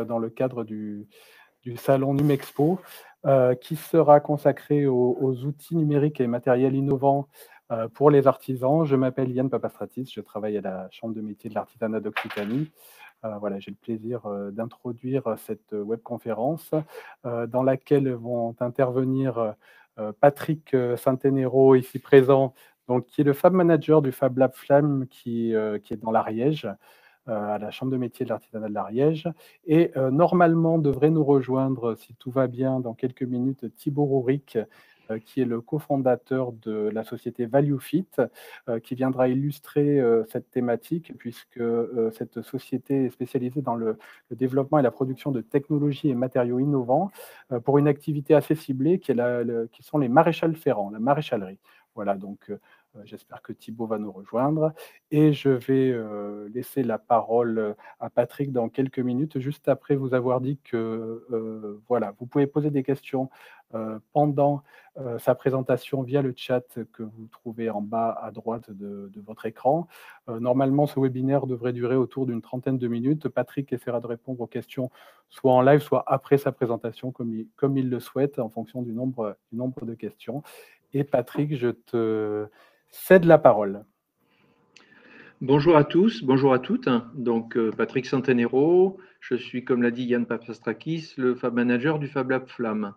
dans le cadre du salon Numexpo, qui sera consacré aux outils numériques et matériels innovants pour les artisans. Je m'appelle Yann Papastratis, je travaille à la Chambre de métiers de l'artisanat d'Occitanie. Voilà, j'ai le plaisir d'introduire cette webconférence dans laquelle vont intervenir Patrick Saint-Ténéraud, ici présent, donc, qui est le Fab Manager du Fab Lab Flamme, qui est dans l'Ariège, à la Chambre de métiers de l'artisanat de l'Ariège. Et normalement, devrait nous rejoindre, si tout va bien, dans quelques minutes, Thibaut Rouric, qui est le cofondateur de la société ValueFit, qui viendra illustrer cette thématique, puisque cette société est spécialisée dans le développement et la production de technologies et matériaux innovants pour une activité assez ciblée qui sont les maréchals ferrants, la maréchalerie. Voilà, donc j'espère que Thibaut va nous rejoindre. Et je vais laisser la parole à Patrick dans quelques minutes, juste après vous avoir dit que voilà, vous pouvez poser des questions pendant sa présentation via le chat que vous trouvez en bas à droite de votre écran. Normalement, ce webinaire devrait durer autour d'une trentaine de minutes. Patrick essaiera de répondre aux questions soit en live, soit après sa présentation, comme il le souhaite, en fonction du nombre de questions. Et Patrick, je te cède la parole. Bonjour à tous, bonjour à toutes. Donc, Patrick Saint-Ténéraud, je suis, comme l'a dit Yann Papastrakis, le Fab Manager du Fab Lab Flamme.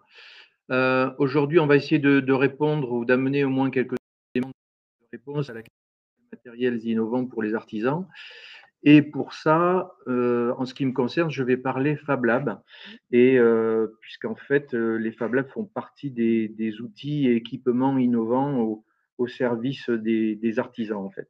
Aujourd'hui, on va essayer de répondre ou d'amener au moins quelques éléments de réponse à la question des matériels innovants pour les artisans. Et pour ça, en ce qui me concerne, je vais parler Fab Lab. Et puisqu'en fait, les Fab Labs font partie des outils et équipements innovants au service des artisans, en fait.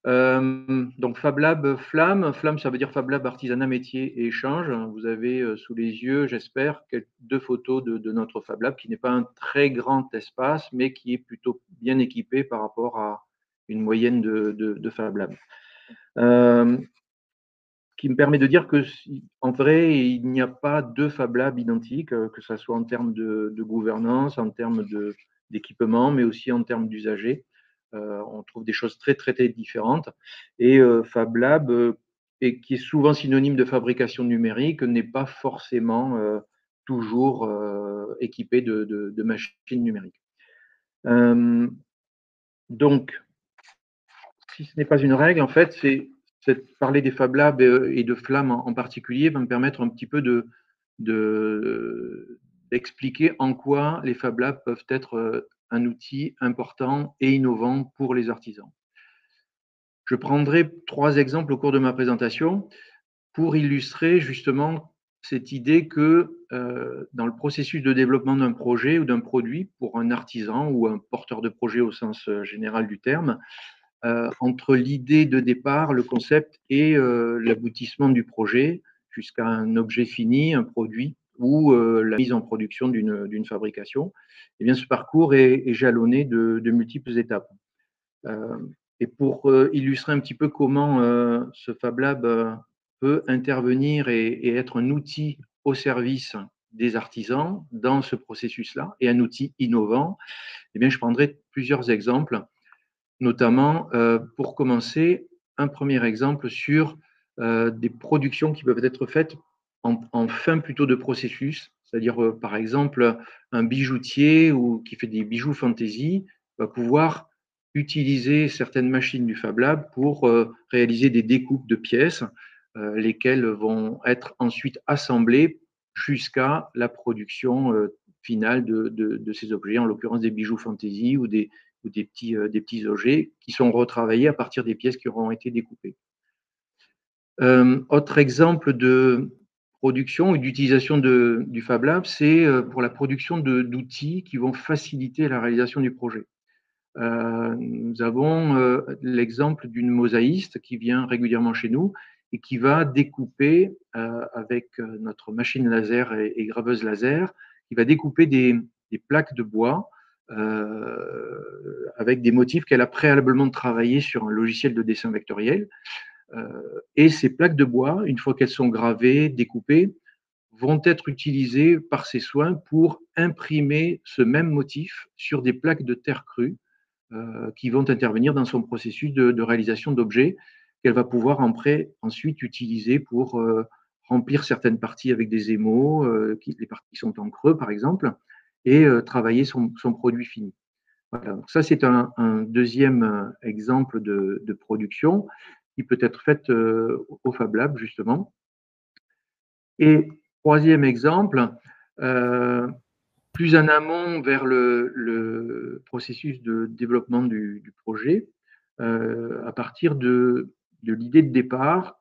Donc Fab Lab Flamme, ça veut dire Fab Lab Artisanat Métier et Échange. Vous avez sous les yeux, j'espère, deux photos de notre Fab Lab qui n'est pas un très grand espace, mais qui est plutôt bien équipé par rapport à une moyenne de Fab Lab. Qui me permet de dire que, en vrai, il n'y a pas deux Fab Labs identiques, que ce soit en termes de gouvernance, en termes d'équipement, mais aussi en termes d'usagers. On trouve des choses très différentes. Et Fab Lab, qui est souvent synonyme de fabrication numérique, n'est pas forcément toujours équipé de machines numériques. Donc, si ce n'est pas une règle, en fait, parler des Fab Labs et de Flamme en particulier va me permettre un petit peu d'expliquer en quoi les Fab Labs peuvent être un outil important et innovant pour les artisans. Je prendrai 3 exemples au cours de ma présentation pour illustrer justement cette idée que dans le processus de développement d'un projet ou d'un produit pour un artisan ou un porteur de projet au sens général du terme, entre l'idée de départ, le concept et l'aboutissement du projet jusqu'à un objet fini, un produit ou la mise en production d'une fabrication, eh bien, ce parcours est jalonné de multiples étapes. Et pour illustrer un petit peu comment ce Fab Lab peut intervenir et être un outil au service des artisans dans ce processus-là et un outil innovant, eh bien, je prendrai plusieurs exemples, notamment pour commencer, un premier exemple sur des productions qui peuvent être faites en fin plutôt de processus, c'est-à-dire par exemple un bijoutier qui fait des bijoux fantaisie va pouvoir utiliser certaines machines du Fab Lab pour réaliser des découpes de pièces, lesquelles vont être ensuite assemblées jusqu'à la production finale de ces objets, en l'occurrence des bijoux fantaisie ou des petits objets qui sont retravaillés à partir des pièces qui auront été découpées. Autre exemple de production ou d'utilisation du Fab Lab, c'est pour la production d'outils qui vont faciliter la réalisation du projet. Nous avons l'exemple d'une mosaïste qui vient régulièrement chez nous et qui va découper avec notre machine laser et graveuse laser, qui va découper des plaques de bois avec des motifs qu'elle a préalablement travaillés sur un logiciel de dessin vectoriel. Et ces plaques de bois, une fois qu'elles sont gravées, découpées, vont être utilisées par ses soins pour imprimer ce même motif sur des plaques de terre crue qui vont intervenir dans son processus de réalisation d'objets qu'elle va pouvoir ensuite utiliser pour remplir certaines parties avec des émaux, les parties qui sont en creux par exemple, et travailler son produit fini. Voilà, donc ça c'est un deuxième exemple de production qui peut être faite au Fab Lab justement. Et troisième exemple, plus en amont vers le processus de développement du projet, à partir de l'idée de départ,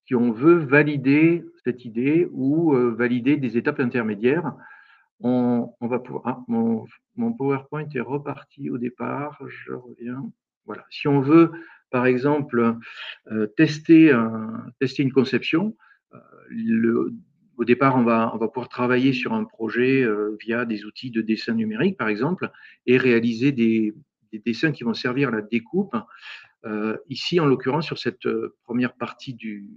si on veut valider cette idée ou valider des étapes intermédiaires, on va pouvoir. Ah, mon PowerPoint est reparti au départ, je reviens. Voilà. Si on veut, par exemple, tester une conception, au départ, on va pouvoir travailler sur un projet via des outils de dessin numérique, par exemple, et réaliser des dessins qui vont servir à la découpe. Ici, en l'occurrence, sur cette première partie du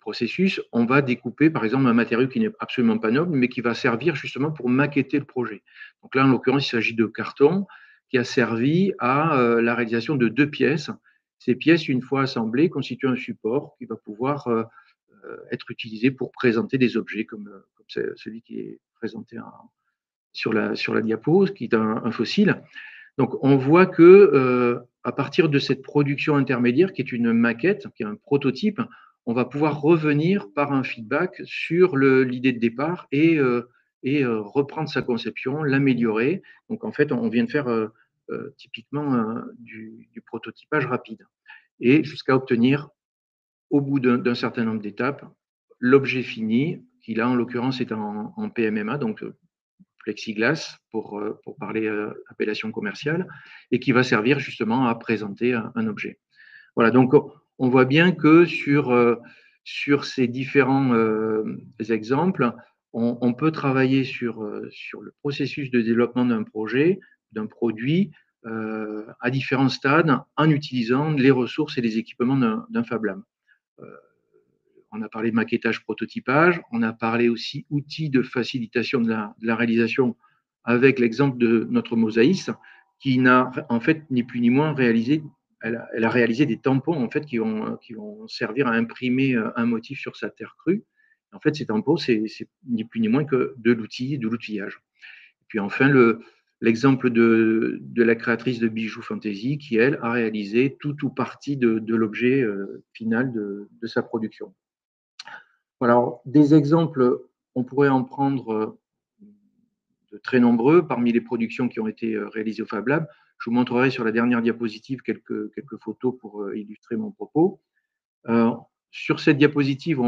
processus, on va découper, par exemple, un matériau qui n'est absolument pas noble, mais qui va servir justement pour maqueter le projet. Donc là, en l'occurrence, il s'agit de carton qui a servi à la réalisation de 2 pièces. Ces pièces, une fois assemblées, constituent un support qui va pouvoir être utilisé pour présenter des objets comme celui qui est présenté sur la diapo, qui est un fossile. Donc, on voit que à partir de cette production intermédiaire, qui est une maquette, qui est un prototype, on va pouvoir revenir par un feedback sur l'idée de départ et reprendre sa conception, l'améliorer. Donc, en fait, on vient de faire typiquement du prototypage rapide et jusqu'à obtenir, au bout d'un certain nombre d'étapes, l'objet fini, qui là, en l'occurrence, est en PMMA, donc plexiglas pour parler appellation commerciale, et qui va servir justement à présenter un objet. Voilà, donc on voit bien que sur ces différents exemples, on peut travailler sur le processus de développement d'un projet, d'un produit, à différents stades, en utilisant les ressources et les équipements d'un Fab Lab. On a parlé de maquettage, prototypage, on a parlé aussi outils de facilitation de la réalisation avec l'exemple de notre mosaïste qui n'a en fait ni plus ni moins réalisé, elle a réalisé des tampons en fait qui vont servir à imprimer un motif sur sa terre crue. En fait, ces tampons, c'est ni plus ni moins que de l'outillage. Et puis enfin, l'exemple de la créatrice de bijoux fantasy qui, elle, a réalisé tout ou partie de l'objet final de sa production. Alors, des exemples, on pourrait en prendre de très nombreux parmi les productions qui ont été réalisées au Fab Lab. Je vous montrerai sur la dernière diapositive quelques photos pour illustrer mon propos. Sur cette diapositive,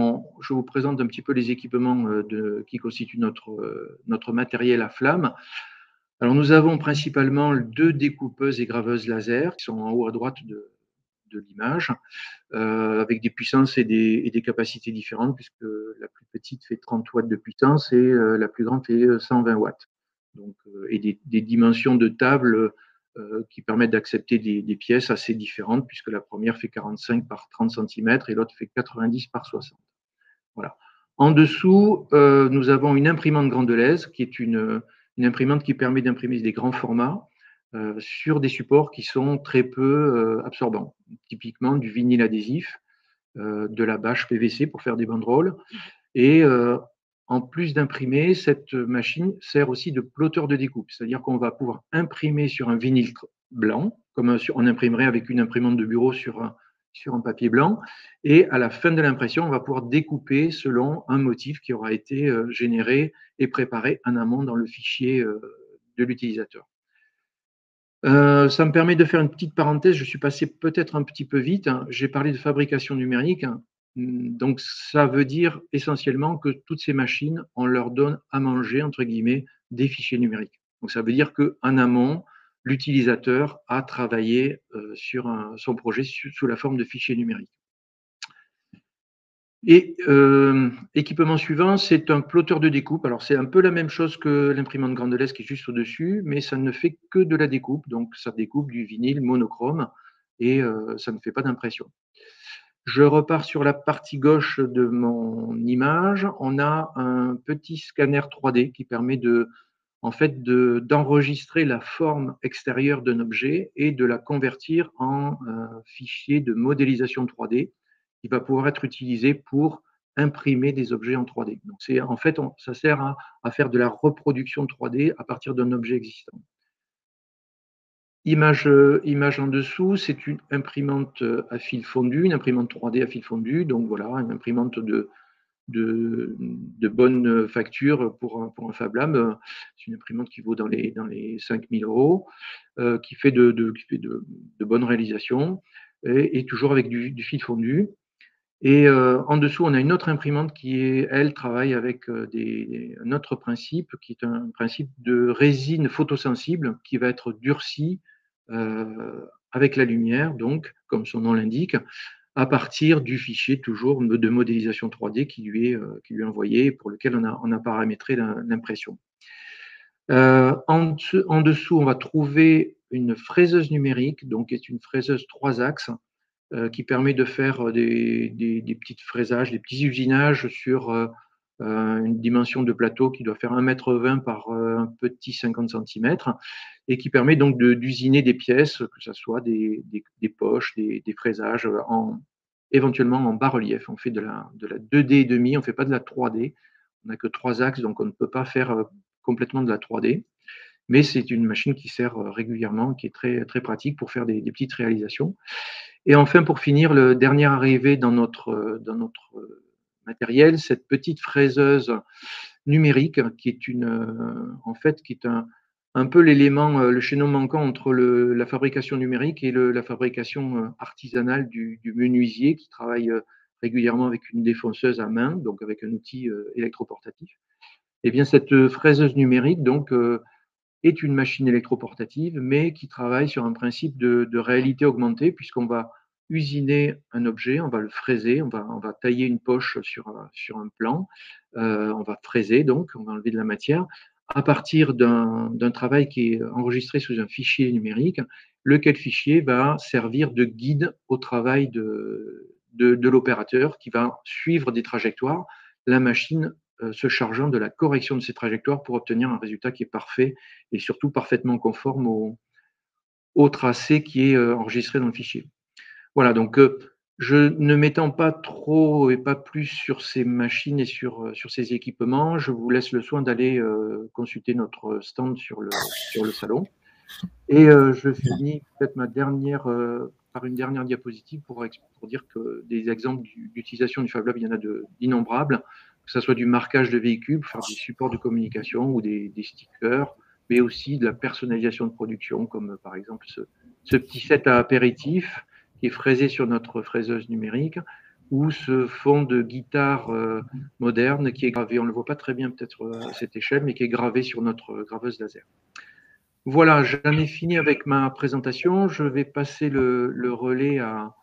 je vous présente un petit peu les équipements qui constituent notre matériel à flamme. Alors, nous avons principalement 2 découpeuses et graveuses laser qui sont en haut à droite de l'image, avec des puissances et des capacités différentes, puisque la plus petite fait 30 watts de puissance et la plus grande fait 120 watts. Donc, et des dimensions de table qui permettent d'accepter des pièces assez différentes, puisque la première fait 45 par 30 cm et l'autre fait 90 par 60. Voilà. En dessous, nous avons une imprimante Grandelaise, qui est une imprimante qui permet d'imprimer des grands formats sur des supports qui sont très peu absorbants, typiquement du vinyle adhésif, de la bâche PVC pour faire des banderoles. Et en plus d'imprimer, cette machine sert aussi de plotteur de découpe, c'est-à-dire qu'on va pouvoir imprimer sur un vinyle blanc, comme on imprimerait avec une imprimante de bureau sur un papier blanc, et à la fin de l'impression, on va pouvoir découper selon un motif qui aura été généré et préparé en amont dans le fichier de l'utilisateur. Ça me permet de faire une petite parenthèse, je suis passé peut-être un petit peu vite, hein. J'ai parlé de fabrication numérique, hein. Donc ça veut dire essentiellement que toutes ces machines, on leur donne à manger, entre guillemets, des fichiers numériques. Donc ça veut dire qu'en amont, l'utilisateur a travaillé sur son projet sous la forme de fichiers numériques. Et équipement suivant, c'est un plotteur de découpe. Alors, c'est un peu la même chose que l'imprimante Grandelaise qui est juste au-dessus, mais ça ne fait que de la découpe. Donc, ça découpe du vinyle monochrome et ça ne fait pas d'impression. Je repars sur la partie gauche de mon image. On a un petit scanner 3D qui permet en fait, d'enregistrer la forme extérieure d'un objet et de la convertir en fichier de modélisation 3D qui va pouvoir être utilisé pour imprimer des objets en 3D. Donc, en fait, ça sert à faire de la reproduction 3D à partir d'un objet existant. Image en dessous, c'est une imprimante à fil fondu, une imprimante 3D à fil fondu. Donc voilà, une imprimante de bonne facture pour un Fab Lab. C'est une imprimante qui vaut dans les 5 000 €, qui fait de bonnes réalisations et toujours avec du fil fondu. Et en dessous, on a une autre imprimante qui, elle, travaille avec un autre principe, qui est un principe de résine photosensible qui va être durcie avec la lumière, donc, comme son nom l'indique, à partir du fichier toujours de modélisation 3D qui lui est envoyé, pour lequel on a paramétré l'impression. En dessous, on va trouver une fraiseuse numérique, donc qui est une fraiseuse 3 axes, qui permet de faire des petits fraisages, des petits usinages sur une dimension de plateau qui doit faire 1,20 m par un petit 50 cm, et qui permet donc d'usiner des pièces, que ce soit des poches, des fraisages, éventuellement en bas-relief. On fait de la 2D et demi, on ne fait pas de la 3D. On n'a que 3 axes, donc on ne peut pas faire complètement de la 3D. Mais c'est une machine qui sert régulièrement, qui est très, très pratique pour faire des petites réalisations. Et enfin, pour finir, le dernier arrivé dans notre matériel, cette petite fraiseuse numérique qui est en fait, qui est un peu l'élément, le chaînon manquant entre la fabrication numérique et la fabrication artisanale du menuisier qui travaille régulièrement avec une défonceuse à main, donc avec un outil électroportatif. Et bien, cette fraiseuse numérique, donc, est une machine électroportative, mais qui travaille sur un principe de réalité augmentée, puisqu'on va usiner un objet, on va le fraiser, on va tailler une poche sur un plan, on va fraiser, donc on va enlever de la matière, à partir d'un travail qui est enregistré sous un fichier numérique, lequel fichier va servir de guide au travail de l'opérateur qui va suivre des trajectoires, la machine se chargeant de la correction de ces trajectoires pour obtenir un résultat qui est parfait et surtout parfaitement conforme au tracé qui est enregistré dans le fichier. Voilà, donc je ne m'étends pas trop et pas plus sur ces machines et sur ces équipements. Je vous laisse le soin d'aller consulter notre stand sur le salon. Et je finis peut-être par une dernière diapositive pour dire que des exemples d'utilisation du Fab Lab, il y en a d'innombrables, que ce soit du marquage de véhicules pour faire des supports de communication ou des stickers, mais aussi de la personnalisation de production, comme par exemple ce petit set à apéritif qui est fraisé sur notre fraiseuse numérique, ou ce fond de guitare moderne qui est gravé, on ne le voit pas très bien peut-être à cette échelle, mais qui est gravé sur notre graveuse laser. Voilà, j'en ai fini avec ma présentation. Je vais passer le relais à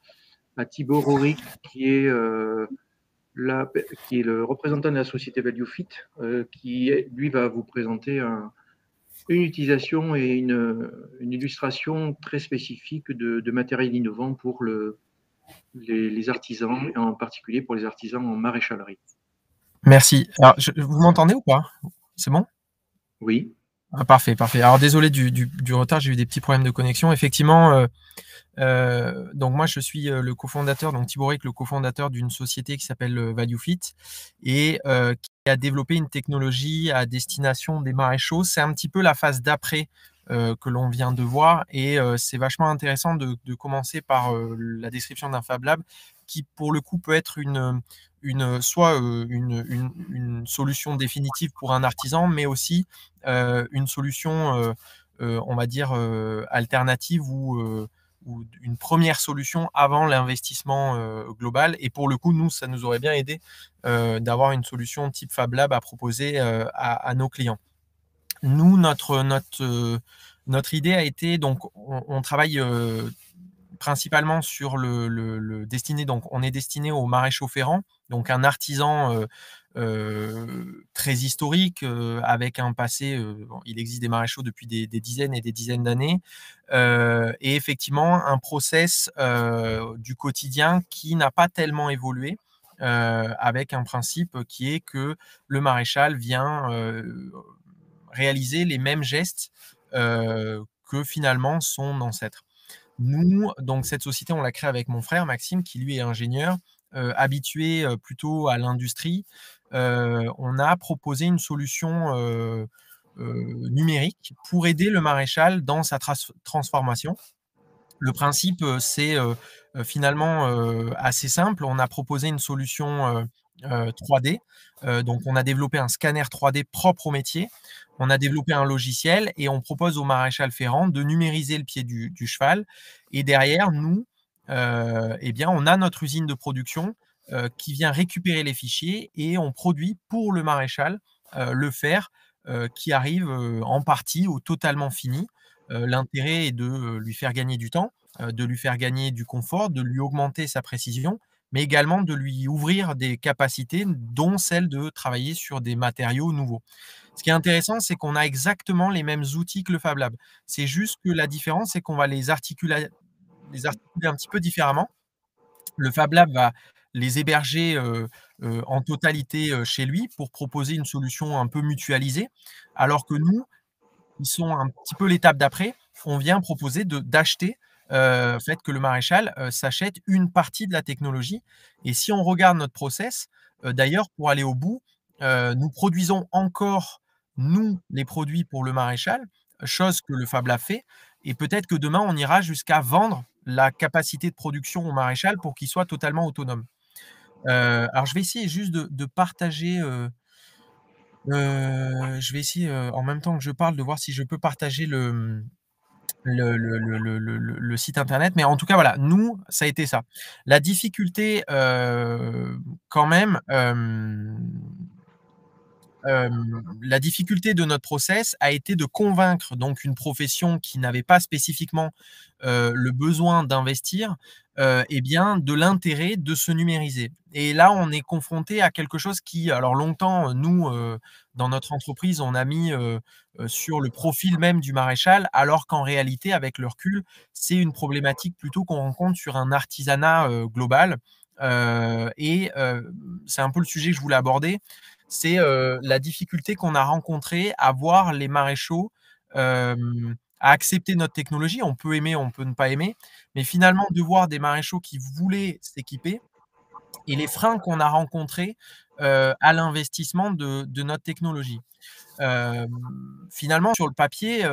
Thibaut Rorik, qui est le représentant de la société ValueFit, qui, lui, va vous présenter une utilisation et une illustration très spécifique de matériel innovant pour les artisans, et en particulier pour les artisans en maréchalerie. Merci. Alors, vous m'entendez ou pas? C'est bon? Oui. Ah, parfait, parfait. Alors, désolé du retard, j'ai eu des petits problèmes de connexion. Effectivement, donc moi, je suis le cofondateur, donc Thibaut Rorik, le cofondateur d'une société qui s'appelle ValueFit et qui a développé une technologie à destination des maréchaux. C'est un petit peu la phase d'après que l'on vient de voir et c'est vachement intéressant de commencer par la description d'un Fab Lab qui, pour le coup, peut être soit une solution définitive pour un artisan, mais aussi une solution, on va dire, alternative ou une première solution avant l'investissement global. Et pour le coup, nous, ça nous aurait bien aidé d'avoir une solution type Fab Lab à proposer à nos clients. Nous, notre idée a été, donc, on travaille principalement sur le destiné, donc on est destiné aux maréchaux ferrants, donc un artisan très historique, avec un passé, il existe des maréchaux depuis des dizaines et des dizaines d'années, et effectivement un process du quotidien qui n'a pas tellement évolué, avec un principe qui est que le maréchal vient réaliser les mêmes gestes que finalement son ancêtre. Nous, donc cette société, on l'a créée avec mon frère Maxime, qui lui est ingénieur, habitués plutôt à l'industrie, on a proposé une solution numérique pour aider le maréchal dans sa transformation. Le principe, c'est finalement assez simple. On a proposé une solution 3D. Donc, on a développé un scanner 3D propre au métier. On a développé un logiciel et on propose au maréchal ferrant de numériser le pied du cheval. Et derrière, nous, eh bien, on a notre usine de production qui vient récupérer les fichiers et on produit pour le maréchal le fer qui arrive en partie ou totalement fini. L'intérêt est de lui faire gagner du temps, de lui faire gagner du confort, de lui augmenter sa précision, mais également de lui ouvrir des capacités, dont celle de travailler sur des matériaux nouveaux. Ce qui est intéressant, c'est qu'on a exactement les mêmes outils que le Fab Lab. C'est juste que la différence, c'est qu'on va les articuler un petit peu différemment. Le Fab Lab va les héberger en totalité chez lui pour proposer une solution un peu mutualisée, alors que nous, ils sont un petit peu l'étape d'après. On vient proposer d'acheter, fait que le maréchal s'achète une partie de la technologie. Et si on regarde notre process, d'ailleurs, pour aller au bout, nous produisons encore, nous, les produits pour le maréchal, chose que le Fab Lab fait. Et peut-être que demain, on ira jusqu'à vendre la capacité de production au maréchal pour qu'il soit totalement autonome. Alors, je vais essayer juste de partager. Je vais essayer, en même temps que je parle, de voir si je peux partager le site internet. Mais en tout cas, voilà, nous, ça a été ça. La difficulté, quand même, la difficulté de notre process a été de convaincre donc une profession qui n'avait pas spécifiquement le besoin d'investir, eh bien, de l'intérêt de se numériser. Et là, on est confronté à quelque chose qui, alors longtemps, nous, dans notre entreprise, on a mis sur le profil même du maréchal, alors qu'en réalité, avec le recul, c'est une problématique plutôt qu'on rencontre sur un artisanat global. C'est un peu le sujet que je voulais aborder. C'est la difficulté qu'on a rencontrée à voir les maréchaux à accepter notre technologie. On peut aimer, on peut ne pas aimer, mais finalement de voir des maréchaux qui voulaient s'équiper et les freins qu'on a rencontrés à l'investissement de notre technologie. Finalement, sur le papier,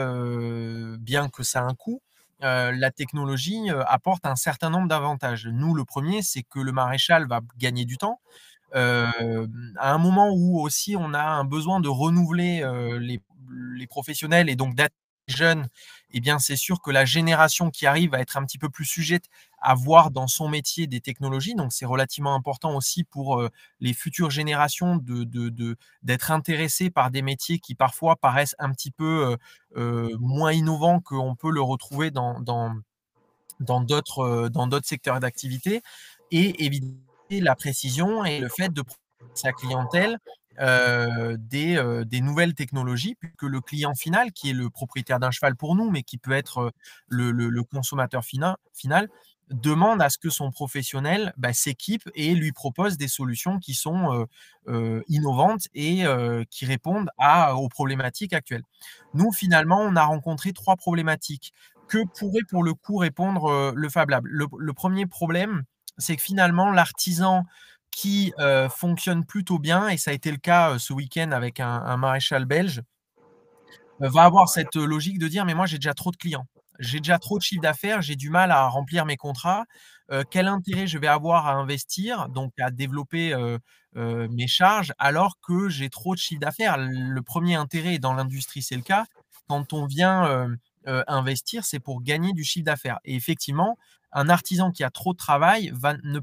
bien que ça a un coût, la technologie apporte un certain nombre d'avantages. Nous, le premier, c'est que le maréchal va gagner du temps. À un moment où aussi on a un besoin de renouveler les professionnels et donc d'être jeunes, eh bien, c'est sûr que la génération qui arrive va être un petit peu plus sujette à voir dans son métier des technologies. Donc, c'est relativement important aussi pour les futures générations d'être intéressées par des métiers qui parfois paraissent un petit peu moins innovants qu'on peut le retrouver dans d'autres secteurs d'activité. Et évidemment, la précision et le fait de proposer à sa clientèle des nouvelles technologies, puisque le client final, qui est le propriétaire d'un cheval pour nous, mais qui peut être le consommateur final, demande à ce que son professionnel s'équipe et lui propose des solutions qui sont innovantes et qui répondent aux problématiques actuelles. Nous, finalement, on a rencontré 3 problématiques que pourrait pour le coup répondre le Fab Lab. Le premier problème, c'est que finalement l'artisan qui fonctionne plutôt bien, et ça a été le cas ce week-end avec un maréchal belge, va avoir cette logique de dire: «Mais moi j'ai déjà trop de clients, j'ai déjà trop de chiffre d'affaires, j'ai du mal à remplir mes contrats. Quel intérêt je vais avoir à investir, donc à développer mes charges, alors que j'ai trop de chiffre d'affaires?» Le premier intérêt, et dans l'industrie c'est le cas, quand on vient investir, c'est pour gagner du chiffre d'affaires. Et effectivement, un artisan qui a trop de travail ne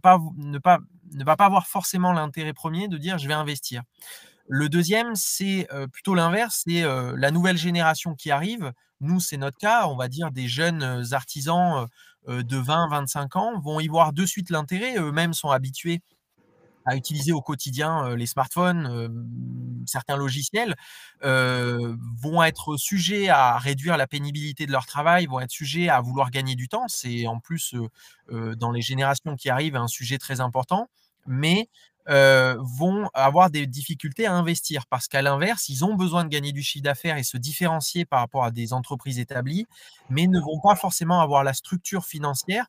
va pas avoir forcément l'intérêt premier de dire: «Je vais investir». Le deuxième, c'est plutôt l'inverse, c'est la nouvelle génération qui arrive. Nous, c'est notre cas, on va dire des jeunes artisans de 20-25 ans vont y voir de suite l'intérêt. Eux-mêmes sont habitués à utiliser au quotidien les smartphones, certains logiciels, vont être sujets à réduire la pénibilité de leur travail, vont être sujets à vouloir gagner du temps. C'est en plus, dans les générations qui arrivent, un sujet très important, mais vont avoir des difficultés à investir parce qu'à l'inverse, ils ont besoin de gagner du chiffre d'affaires et se différencier par rapport à des entreprises établies, mais ne vont pas forcément avoir la structure financière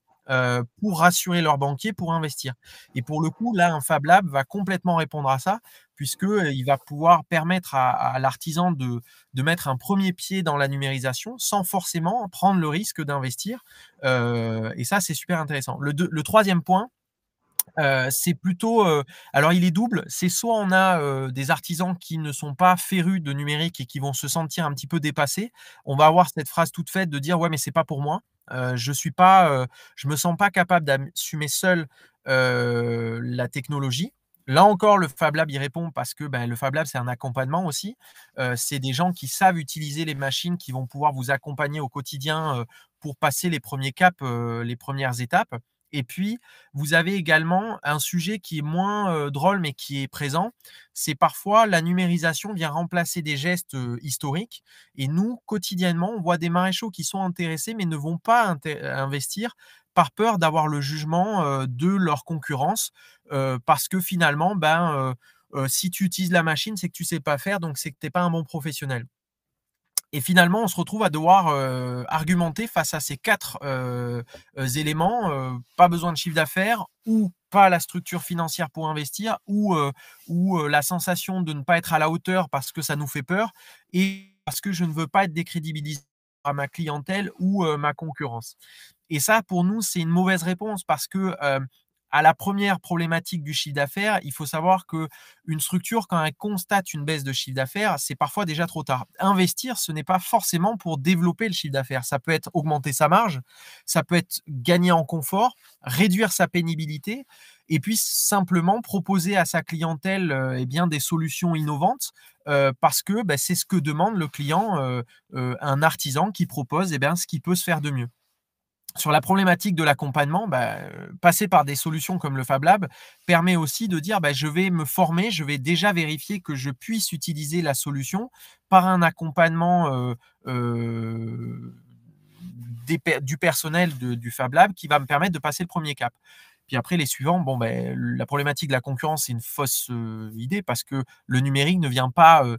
pour rassurer leurs banquiers pour investir. Et pour le coup, là, un Fab Lab va complètement répondre à ça, puisqu'il va pouvoir permettre à l'artisan de mettre un premier pied dans la numérisation sans forcément prendre le risque d'investir. Et ça, c'est super intéressant. Le troisième point, c'est plutôt, alors il est double, c'est soit on a des artisans qui ne sont pas férus de numérique et qui vont se sentir un petit peu dépassés. On va avoir cette phrase toute faite de dire: «Ouais, mais c'est pas pour moi. Je me sens pas capable d'assumer seul, la technologie». Là encore, le Fab Lab y répond parce que, le Fab Lab, c'est un accompagnement aussi. C'est des gens qui savent utiliser les machines, qui vont pouvoir vous accompagner au quotidien, pour passer les premiers caps, les premières étapes. Et puis, vous avez également un sujet qui est moins, drôle, mais qui est présent. C'est parfois la numérisation vient remplacer des gestes, historiques et nous, quotidiennement, on voit des maréchaux qui sont intéressés, mais ne vont pas investir par peur d'avoir le jugement, de leur concurrence, parce que finalement, si tu utilises la machine, c'est que tu sais pas faire, donc c'est que tu es pas un bon professionnel. Et finalement, on se retrouve à devoir argumenter face à ces 4 éléments. Pas besoin de chiffre d'affaires ou pas la structure financière pour investir ou la sensation de ne pas être à la hauteur parce que ça nous fait peur et parce que je ne veux pas être décrédibilisé à ma clientèle ou ma concurrence. Et ça, pour nous, c'est une mauvaise réponse parce que à la première problématique du chiffre d'affaires, il faut savoir qu'une structure, quand elle constate une baisse de chiffre d'affaires, c'est parfois déjà trop tard. Investir, ce n'est pas forcément pour développer le chiffre d'affaires. Ça peut être augmenter sa marge, ça peut être gagner en confort, réduire sa pénibilité et puis simplement proposer à sa clientèle des solutions innovantes parce que c'est ce que demande le client, un artisan qui propose ce qui peut se faire de mieux. Sur la problématique de l'accompagnement, passer par des solutions comme le Fab Lab permet aussi de dire: «Je vais me former, je vais déjà vérifier que je puisse utiliser la solution par un accompagnement, du personnel du Fab Lab qui va me permettre de passer le premier cap». Puis après les suivants, la problématique de la concurrence, c'est une fausse, idée parce que le numérique ne vient pas, heu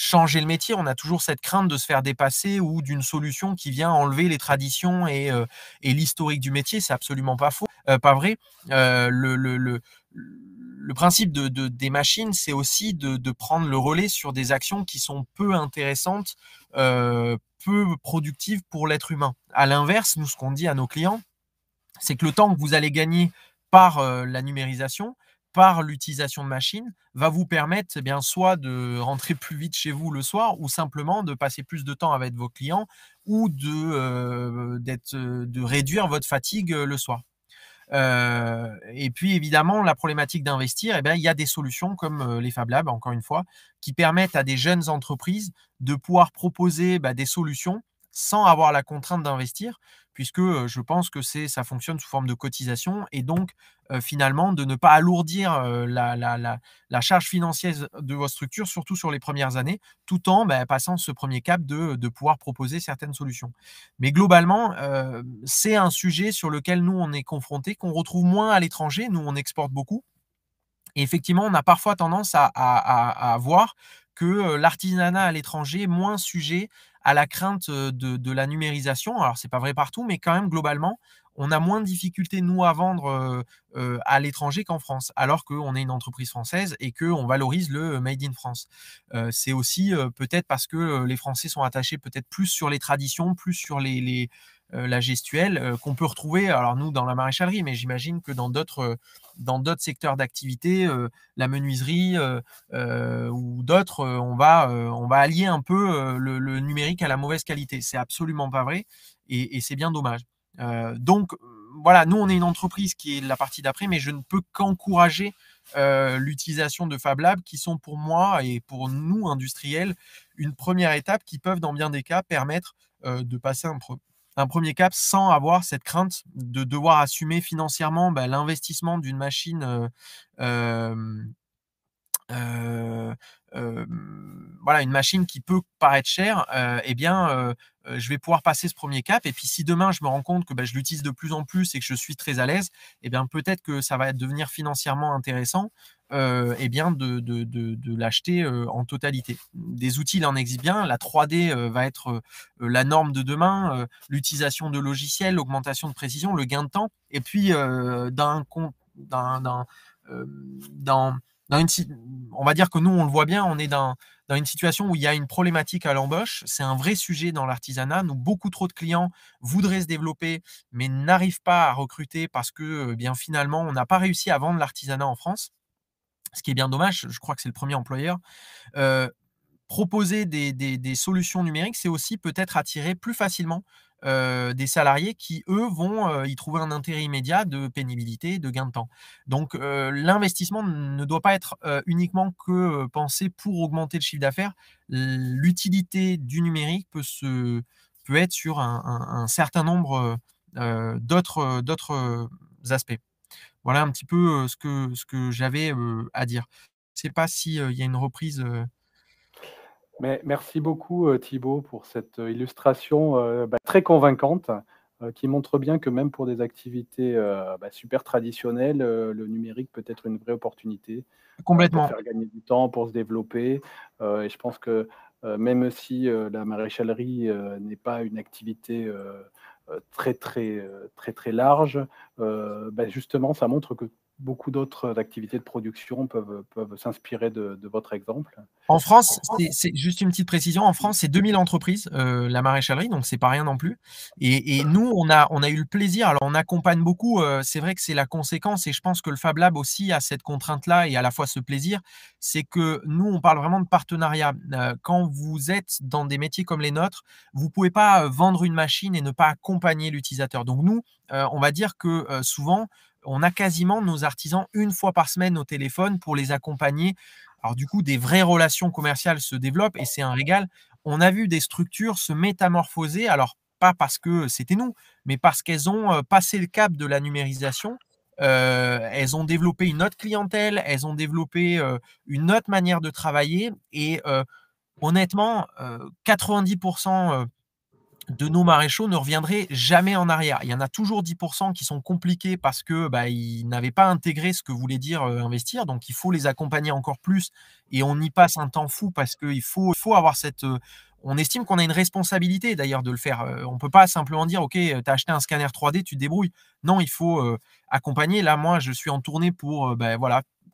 changer le métier. On a toujours cette crainte de se faire dépasser ou d'une solution qui vient enlever les traditions et l'historique du métier. C'est absolument pas faux, pas vrai. Le principe des machines, c'est aussi de prendre le relais sur des actions qui sont peu intéressantes, peu productives pour l'être humain. À l'inverse, nous, ce qu'on dit à nos clients, c'est que le temps que vous allez gagner par la numérisation, par l'utilisation de machines, va vous permettre soit de rentrer plus vite chez vous le soir ou simplement de passer plus de temps avec vos clients ou de réduire votre fatigue le soir. Et puis évidemment, la problématique d'investir, il y a des solutions comme les Fab Labs, encore une fois, qui permettent à des jeunes entreprises de pouvoir proposer des solutions sans avoir la contrainte d'investir, puisque je pense que ça fonctionne sous forme de cotisation et donc finalement de ne pas alourdir la charge financière de votre structure, surtout sur les premières années, tout en passant ce premier cap de pouvoir proposer certaines solutions. Mais globalement, c'est un sujet sur lequel nous, on est confrontés, qu'on retrouve moins à l'étranger. Nous, on exporte beaucoup. Et effectivement, on a parfois tendance à voir que l'artisanat à l'étranger est moins sujet à la crainte de la numérisation. Alors, c'est pas vrai partout, mais quand même, globalement, on a moins de difficultés, nous, à vendre à l'étranger qu'en France, alors qu'on est une entreprise française et qu'on valorise le Made in France. C'est aussi peut-être parce que les Français sont attachés peut-être plus sur les traditions, plus sur la gestuelle, qu'on peut retrouver, alors nous, dans la maréchalerie, mais j'imagine que dans d'autres secteurs d'activité, la menuiserie ou d'autres, on va allier un peu le numérique à la mauvaise qualité. C'est absolument pas vrai et c'est bien dommage. Donc voilà, nous on est une entreprise qui est la partie d'après, mais je ne peux qu'encourager l'utilisation de Fab Lab qui sont pour moi et pour nous industriels une première étape qui peuvent dans bien des cas permettre de passer un premier cap sans avoir cette crainte de devoir assumer financièrement l'investissement d'une machine voilà, une machine qui peut paraître chère, je vais pouvoir passer ce premier cap. Et puis si demain je me rends compte que je l'utilise de plus en plus et que je suis très à l'aise, peut-être que ça va devenir financièrement intéressant de l'acheter en totalité. Des outils, il en existe bien. La 3D va être la norme de demain. L'utilisation de logiciels, l'augmentation de précision, le gain de temps. Et puis on va dire que nous, on le voit bien, on est dans une situation où il y a une problématique à l'embauche. C'est un vrai sujet dans l'artisanat. Nous, beaucoup trop de clients voudraient se développer, mais n'arrivent pas à recruter parce que finalement, on n'a pas réussi à vendre l'artisanat en France, ce qui est bien dommage. Je crois que c'est le premier employeur. Proposer des solutions numériques, c'est aussi peut-être attirer plus facilement des salariés qui, eux, vont y trouver un intérêt immédiat de pénibilité, de gain de temps. Donc, l'investissement ne doit pas être uniquement que pensé pour augmenter le chiffre d'affaires. L'utilité du numérique peut être sur un certain nombre d'autres aspects. Voilà un petit peu ce que j'avais à dire. Je ne sais pas s'il y a une reprise. Mais merci beaucoup, Thibaut, pour cette illustration très convaincante, qui montre bien que même pour des activités super traditionnelles, le numérique peut être une vraie opportunité pour Complètement. faire gagner du temps, pour se développer. Et je pense que même si la maréchalerie n'est pas une activité très large, justement, ça montre que beaucoup d'autres activités de production peuvent s'inspirer de votre exemple. En France, c'est juste une petite précision. En France, c'est 2000 entreprises, la maraîchalerie, donc c'est pas rien non plus. Et nous, on a eu le plaisir. Alors, on accompagne beaucoup. C'est vrai que c'est la conséquence, et je pense que le Fab Lab aussi a cette contrainte-là et à la fois ce plaisir. C'est que nous, on parle vraiment de partenariat. Quand vous êtes dans des métiers comme les nôtres, vous pouvez pas vendre une machine et ne pas accompagner l'utilisateur. Donc nous, on va dire que souvent, on a quasiment nos artisans une fois par semaine au téléphone pour les accompagner. Alors du coup, des vraies relations commerciales se développent et c'est un régal. On a vu des structures se métamorphoser, alors pas parce que c'était nous, mais parce qu'elles ont passé le cap de la numérisation. Elles ont développé une autre clientèle, elles ont développé une autre manière de travailler et honnêtement, 90% de nos maréchaux ne reviendraient jamais en arrière. Il y en a toujours 10% qui sont compliqués parce que ils n'avaient pas intégré ce que voulait dire investir. Donc, il faut les accompagner encore plus et on y passe un temps fou parce qu'il faut avoir cette. On estime qu'on a une responsabilité d'ailleurs de le faire. On ne peut pas simplement dire OK, tu as acheté un scanner 3D, tu te débrouilles. Non, il faut accompagner. Là, moi, je suis en tournée pour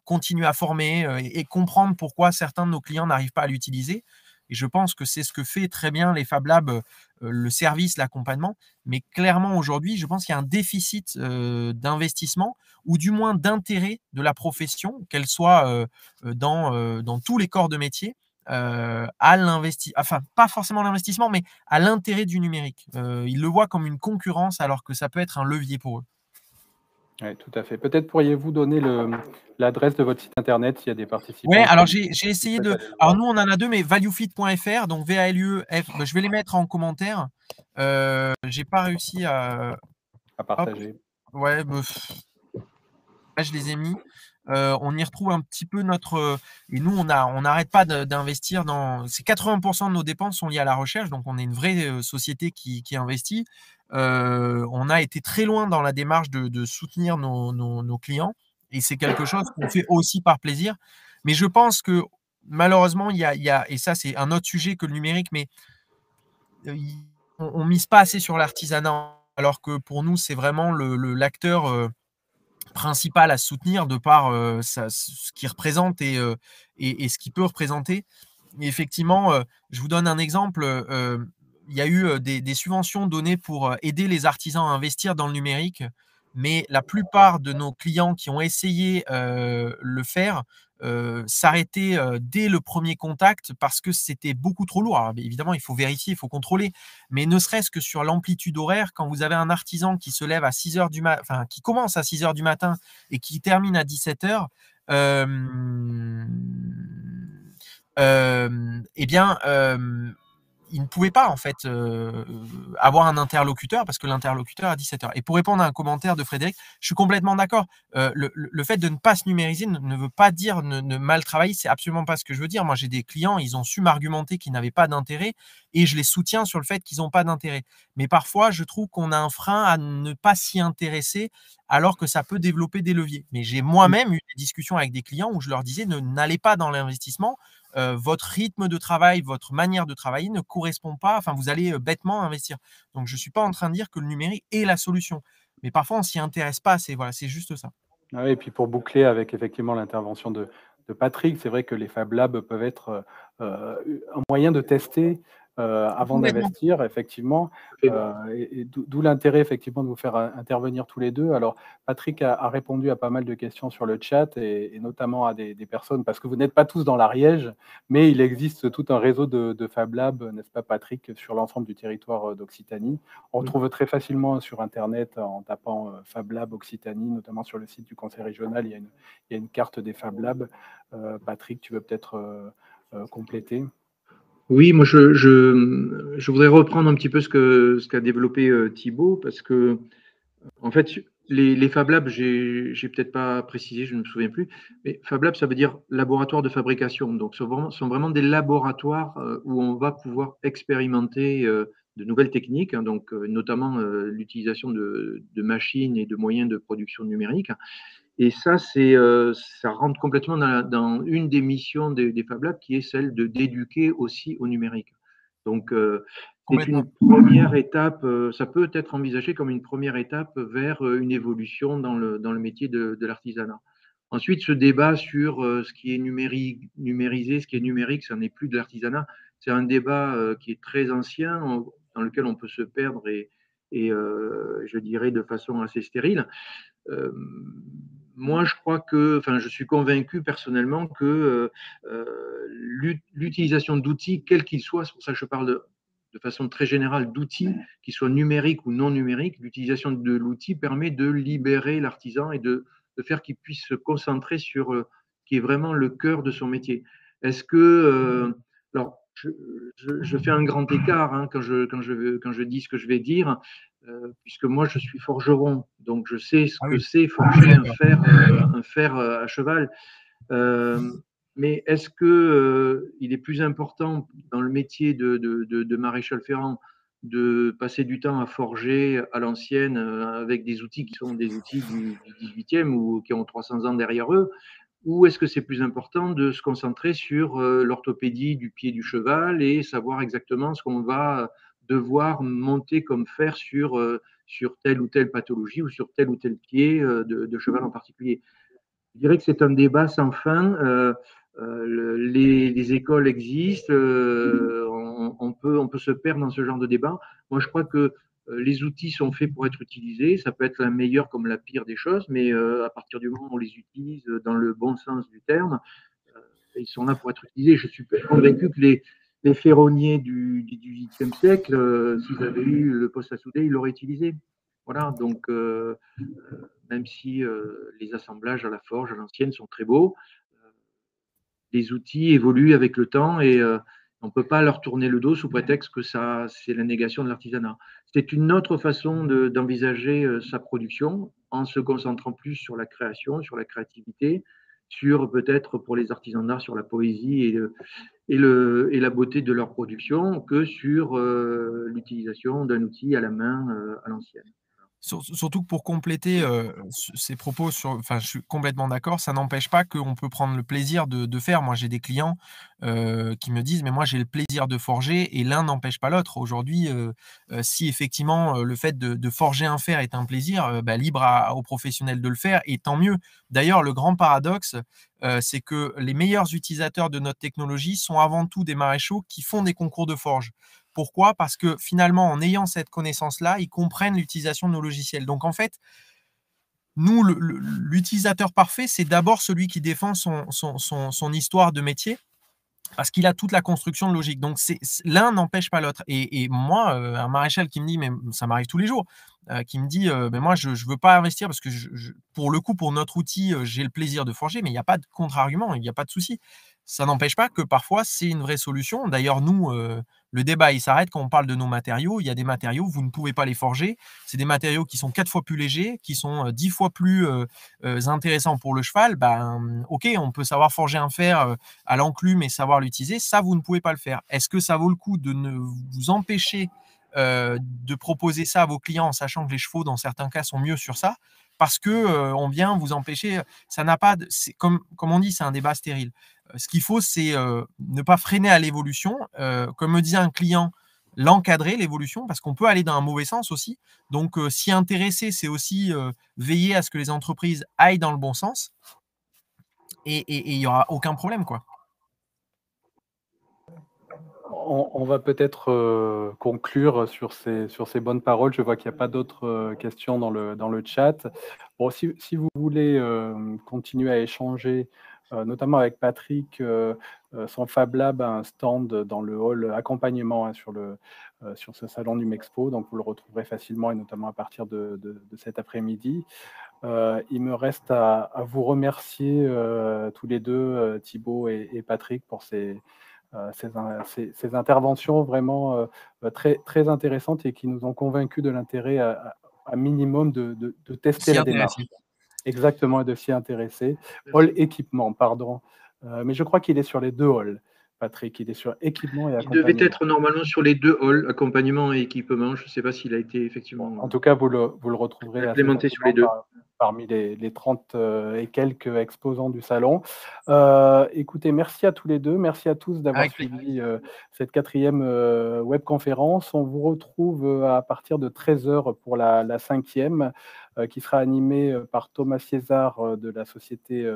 continuer à former et comprendre pourquoi certains de nos clients n'arrivent pas à l'utiliser. Et je pense que c'est ce que fait très bien les Fab Labs, le service, l'accompagnement. Mais clairement, aujourd'hui, je pense qu'il y a un déficit d'investissement ou du moins d'intérêt de la profession, qu'elle soit dans tous les corps de métier, à l'investissement, enfin, pas forcément l'investissement, mais à l'intérêt du numérique. Ils le voient comme une concurrence alors que ça peut être un levier pour eux. Oui, tout à fait. Peut-être pourriez-vous donner l'adresse de votre site internet s'il y a des participants. Oui, alors j'ai essayé de. Alors nous, on en a deux, mais valuefit.fr, donc VALUEF. Je vais les mettre en commentaire. J'ai pas réussi à partager. Hop. Ouais, là, je les ai mis. On y retrouve un petit peu notre. Et nous, on n'arrête pas d'investir dans. C'est 80% de nos dépenses sont liées à la recherche, donc on est une vraie société qui investit. On a été très loin dans la démarche de soutenir nos clients, et c'est quelque chose qu'on fait aussi par plaisir. Mais je pense que malheureusement, il y a, et ça c'est un autre sujet que le numérique, mais on mise pas assez sur l'artisanat, alors que pour nous, c'est vraiment l'acteur principal à soutenir de par ce qu'il représente et ce qu'il peut représenter. Et effectivement, je vous donne un exemple. Il y a eu des subventions données pour aider les artisans à investir dans le numérique, mais la plupart de nos clients qui ont essayé le faire s'arrêtaient dès le premier contact parce que c'était beaucoup trop lourd. Alors, évidemment, il faut vérifier, il faut contrôler, mais ne serait-ce que sur l'amplitude horaire, quand vous avez un artisan qui se lève à 6h du matin, enfin qui commence à 6h du matin et qui termine à 17h, il ne pouvait pas en fait avoir un interlocuteur parce que l'interlocuteur à 17h. Et pour répondre à un commentaire de Frédéric, je suis complètement d'accord. Le fait de ne pas se numériser ne veut pas dire ne mal travailler, c'est absolument pas ce que je veux dire. Moi, j'ai des clients, ils ont su m'argumenter qu'ils n'avaient pas d'intérêt et je les soutiens sur le fait qu'ils n'ont pas d'intérêt. Mais parfois, je trouve qu'on a un frein à ne pas s'y intéresser alors que ça peut développer des leviers. Mais j'ai moi-même eu des discussions avec des clients où je leur disais n'allez pas dans l'investissement. Votre rythme de travail, votre manière de travailler ne correspond pas, enfin vous allez bêtement investir. Donc je ne suis pas en train de dire que le numérique est la solution. Mais parfois on ne s'y intéresse pas, c'est juste ça. Oui, et puis pour boucler avec effectivement l'intervention de Patrick, c'est vrai que les Fab Labs peuvent être un moyen de tester avant d'investir, effectivement. Et d'où l'intérêt, effectivement, de vous faire intervenir tous les deux. Alors, Patrick a répondu à pas mal de questions sur le chat et notamment à des personnes, parce que vous n'êtes pas tous dans l'Ariège, mais il existe tout un réseau de Fab Labs, n'est-ce pas, Patrick, sur l'ensemble du territoire d'Occitanie. On retrouve très facilement sur Internet en tapant Fab Lab Occitanie, notamment sur le site du Conseil régional, il y a une carte des Fab Labs. Patrick, tu veux peut-être compléter ? Oui, moi je voudrais reprendre un petit peu ce qu'a développé Thibaut, parce que en fait, les Fab Labs, j'ai peut-être pas précisé, je ne me souviens plus, mais Fab Labs, ça veut dire laboratoire de fabrication. Donc, ce sont vraiment des laboratoires où on va pouvoir expérimenter de nouvelles techniques, hein, donc notamment l'utilisation de machines et de moyens de production numérique. Et ça, ça rentre complètement dans une des missions des Fab Labs, qui est celle d'éduquer aussi au numérique. Donc, c'est une première étape, ça peut être envisagé comme une première étape vers une évolution dans le métier de l'artisanat. Ensuite, ce débat sur ce qui est numérisé, ce qui est numérique, ça n'est plus de l'artisanat. C'est un débat qui est très ancien, dans lequel on peut se perdre et je dirais de façon assez stérile. Moi, je suis convaincu personnellement que l'utilisation d'outils, quels qu'ils soient, c'est pour ça que je parle de façon très générale d'outils, qu'ils soient numériques ou non numériques, l'utilisation de l'outil permet de libérer l'artisan et de faire qu'il puisse se concentrer sur ce qui est vraiment le cœur de son métier. Est-ce que, alors, je fais un grand écart hein, quand je dis ce que je vais dire, puisque moi je suis forgeron, donc je sais ce que c'est forger un fer à cheval. Mais est-ce que il est plus important dans le métier de maréchal ferrant de passer du temps à forger à l'ancienne avec des outils qui sont des outils du 18e ou qui ont 300 ans derrière eux, ou est-ce que c'est plus important de se concentrer sur l'orthopédie du pied du cheval et savoir exactement ce qu'on va devoir monter comme fer sur telle ou telle pathologie ou sur tel ou tel pied de cheval en particulier? Je dirais que c'est un débat sans fin. Les écoles existent, on peut se perdre dans ce genre de débat. Moi, je crois que les outils sont faits pour être utilisés. Ça peut être la meilleure comme la pire des choses, mais à partir du moment où on les utilise dans le bon sens du terme, ils sont là pour être utilisés. Je suis convaincu que les ferronniers du XVIIIe siècle, s'ils avaient eu le poste à souder, ils l'auraient utilisé. Voilà, donc même si les assemblages à la forge, à l'ancienne, sont très beaux, les outils évoluent avec le temps et on ne peut pas leur tourner le dos sous prétexte que c'est la négation de l'artisanat. C'est une autre façon d'envisager sa production en se concentrant plus sur la création, sur la créativité, sur peut-être pour les artisans d'art, sur la poésie et la beauté de leur production que sur l'utilisation d'un outil à la main à l'ancienne. Surtout que pour compléter ces propos, je suis complètement d'accord, ça n'empêche pas qu'on peut prendre le plaisir de faire. Moi, j'ai des clients qui me disent, mais moi, j'ai le plaisir de forger et l'un n'empêche pas l'autre. Aujourd'hui, si effectivement le fait de forger un fer est un plaisir, libre aux professionnels de le faire et tant mieux. D'ailleurs, le grand paradoxe, c'est que les meilleurs utilisateurs de notre technologie sont avant tout des maréchaux qui font des concours de forge. Pourquoi ? Parce que finalement, en ayant cette connaissance-là, ils comprennent l'utilisation de nos logiciels. Donc en fait, nous, l'utilisateur parfait, c'est d'abord celui qui défend son histoire de métier parce qu'il a toute la construction logique. Donc l'un n'empêche pas l'autre. Et moi, un maréchal qui me dit, mais ça m'arrive tous les jours, qui me dit mais moi, je ne veux pas investir parce que pour le coup, pour notre outil, j'ai le plaisir de forger, mais il n'y a pas de contre-argument, il n'y a pas de souci. Ça n'empêche pas que parfois, c'est une vraie solution. D'ailleurs, nous, le débat, il s'arrête quand on parle de nos matériaux. Il y a des matériaux, vous ne pouvez pas les forger. C'est des matériaux qui sont 4 fois plus légers, qui sont 10 fois plus intéressants pour le cheval. OK, on peut savoir forger un fer à l'enclume et savoir l'utiliser. Ça, vous ne pouvez pas le faire. Est-ce que ça vaut le coup de ne vous empêcher de proposer ça à vos clients en sachant que les chevaux, dans certains cas, sont mieux sur ça? Parce que on vient vous empêcher, ça n'a pas, comme on dit, c'est un débat stérile. Ce qu'il faut, c'est ne pas freiner à l'évolution. Comme me disait un client, l'encadrer, l'évolution, parce qu'on peut aller dans un mauvais sens aussi. Donc, s'y intéresser, c'est aussi veiller à ce que les entreprises aillent dans le bon sens. Et il n'y aura aucun problème, quoi. On va peut-être conclure sur ces bonnes paroles. Je vois qu'il n'y a pas d'autres questions dans le chat. Bon, si vous voulez continuer à échanger, notamment avec Patrick, son Fab Lab a un stand dans le hall accompagnement sur ce salon du Mexpo, donc vous le retrouverez facilement et notamment à partir de cet après-midi. Il me reste à vous remercier tous les deux, Thibaut et Patrick, pour ces interventions vraiment très, très intéressantes et qui nous ont convaincus de l'intérêt à minimum de tester la démarche. Exactement, et de s'y intéresser. Hall équipement, pardon. Mais je crois qu'il est sur les 2 halls, Patrick. Il est sur équipement et accompagnement. Il devait être normalement sur les 2 halls, accompagnement et équipement. Je ne sais pas s'il a été effectivement… En tout cas, vous le retrouverez implémenté sur les 2. Parmi les 30 et quelques exposants du salon. Écoutez, merci à tous les deux. Merci à tous d'avoir suivi cette 4e webconférence. On vous retrouve à partir de 13h pour la 5e, qui sera animée par Thomas César de la société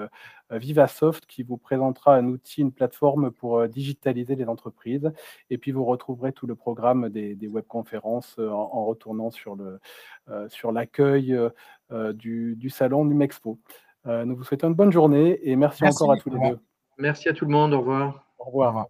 Vivasoft, qui vous présentera un outil, une plateforme pour digitaliser les entreprises. Et puis, vous retrouverez tout le programme des webconférences en retournant sur l'accueil du salon du Mexpo. Nous vous souhaitons une bonne journée et merci encore à tous les deux. Merci à tout le monde. Au revoir. Au revoir.